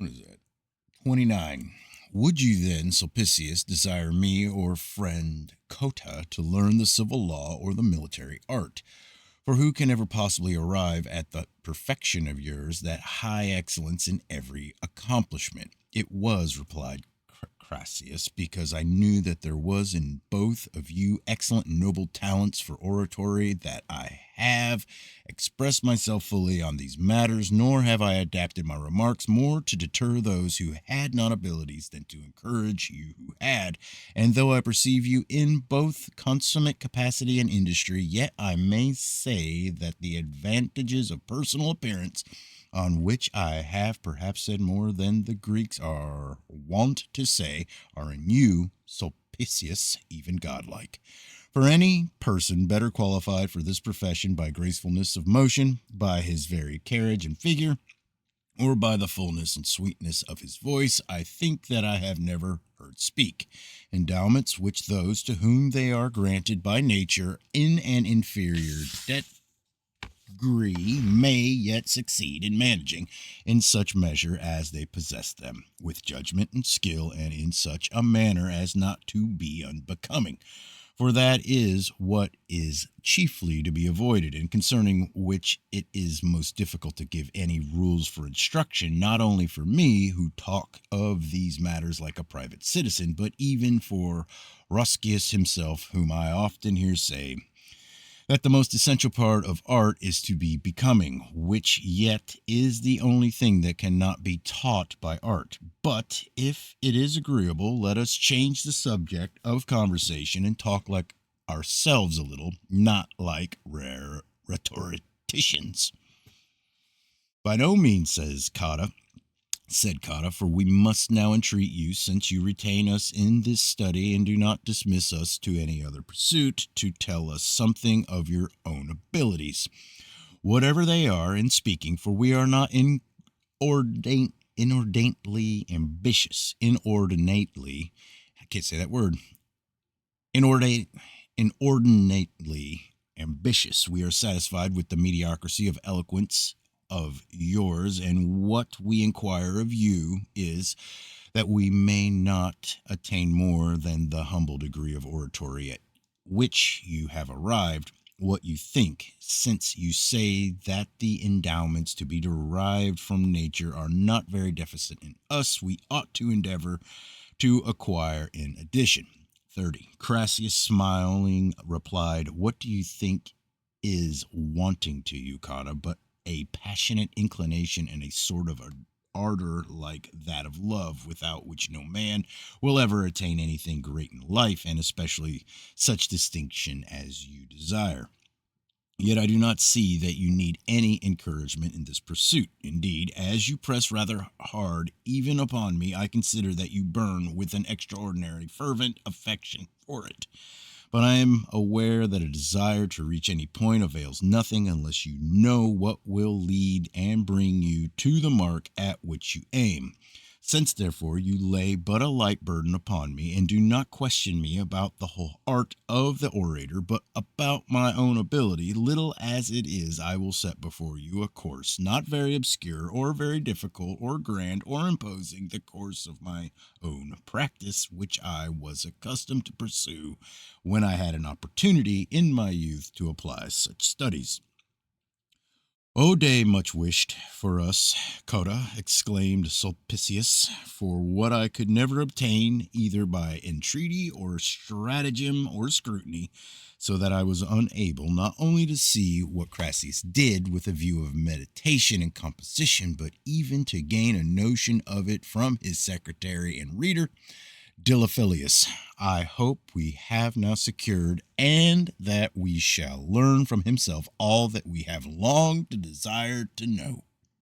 What is that? 29. Would you then, Sulpicius, desire me or friend Cotta to learn the civil law or the military art? For who can ever possibly arrive at the perfection of yours, that high excellence in every accomplishment? It was, replied Crassus, because I knew that there was in both of you excellent and noble talents for oratory, that I have expressed myself fully on these matters, nor have I adapted my remarks more to deter those who had not abilities than to encourage you who had. And though I perceive you in both consummate capacity and industry, yet I may say that the advantages of personal appearance, on which I have perhaps said more than the Greeks are wont to say, are in you, Sulpicius, even godlike. For any person better qualified for this profession by gracefulness of motion, by his very carriage and figure, or by the fullness and sweetness of his voice, I think that I have never heard speak. Endowments which those to whom they are granted by nature in an inferior degree may yet succeed in managing in such measure as they possess them, with judgment and skill, and in such a manner as not to be unbecoming. For that is what is chiefly to be avoided, and concerning which it is most difficult to give any rules for instruction, not only for me, who talk of these matters like a private citizen, but even for Roscius himself, whom I often hear say that the most essential part of art is to be becoming, which yet is the only thing that cannot be taught by art. But if it is agreeable, let us change the subject of conversation and talk like ourselves a little, not like rhetoricians. By no means, said Cotta, for we must now entreat you, since you retain us in this study and do not dismiss us to any other pursuit, to tell us something of your own abilities, whatever they are, in speaking, for we are not inordinately ambitious, inordinately, I can't say that word, inordinately ambitious. We are satisfied with the mediocrity of eloquence of yours, and what we inquire of you is that we may not attain more than the humble degree of oratory at which you have arrived. What you think, since you say that the endowments to be derived from nature are not very deficient in us, we ought to endeavor to acquire in addition. 30. Crassus, smiling, replied, what do you think is wanting to you, Cotta, but a passionate inclination and a sort of ardor like that of love, without which no man will ever attain anything great in life, and especially such distinction as you desire. Yet I do not see that you need any encouragement in this pursuit. Indeed, as you press rather hard even upon me, I consider that you burn with an extraordinary fervent affection for it. But I am aware that a desire to reach any point avails nothing unless you know what will lead and bring you to the mark at which you aim. Since, therefore, you lay but a light burden upon me, and do not question me about the whole art of the orator, but about my own ability, little as it is, I will set before you a course, not very obscure, or very difficult, or grand, or imposing, the course of my own practice, which I was accustomed to pursue when I had an opportunity in my youth to apply such studies. O day much wished for us, Cotta, exclaimed Sulpicius, for what I could never obtain either by entreaty or stratagem or scrutiny, so that I was unable not only to see what Crassus did with a view of meditation and composition, but even to gain a notion of it from his secretary and reader, Dilophilius. I hope we have now secured, and that we shall learn from himself all that we have longed to desire to know.